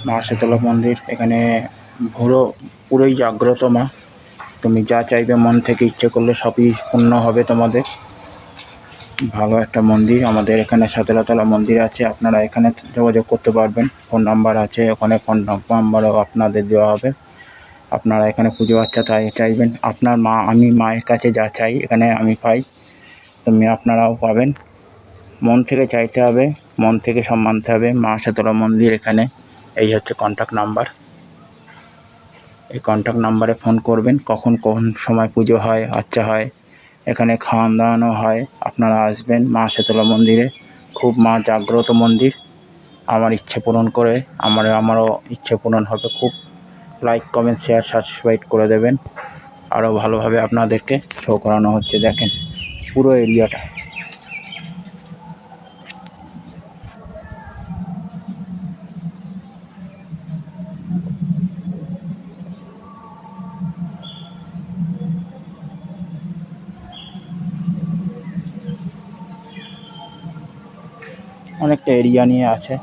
মা শীতলা মন্দির। এখানে পুরোই জাগ্রত মা। তুমি যা চাইবে মন থেকে ইচ্ছে করলে সবই পূর্ণ হবে তোমাদের। ভালো একটা মন্দির। আমাদের এখানে শীতলাতলা মন্দির আছে, আপনারা এখানে যোগাযোগ করতে পারবেন। ফোন নাম্বার আছে, ওখানে ফোন নাম্বারও আপনাদের দেওয়া হবে। আপনারা এখানে পুজো আচ্ছা চাইবেন, আপনার মা আমি মায়ের কাছে যা চাই এখানে আমি পাই, তুমি আপনারাও পাবেন। মন থেকে চাইতে হবে, মন থেকে সব মানতে হবে। মা শীতলা মন্দির এখানে। এই হচ্ছে কন্ট্যাক্ট নাম্বার। এই কন্ট্যাক্ট নাম্বারে ফোন করবেন, কখন কোন সময় পুজো হয়, আচ্ছা হয়। এখানে খাওয়ান দাওয়ানো হয়, আপনারা আসবেন মা শীতলা মন্দিরে। খুব মা জাগ্রত মন্দির। আমার ইচ্ছে পূরণ করে আমারও ইচ্ছে পূরণ হবে খুব। লাইক কমেন্ট শেয়ার সাবস্ক্রাইব করে দেবেন। আরও ভালোভাবে আপনাদেরকে শো করানো হচ্ছে। দেখেন পুরো এরিয়াটা। অনেকটা এরিয়া নিয়ে আছে।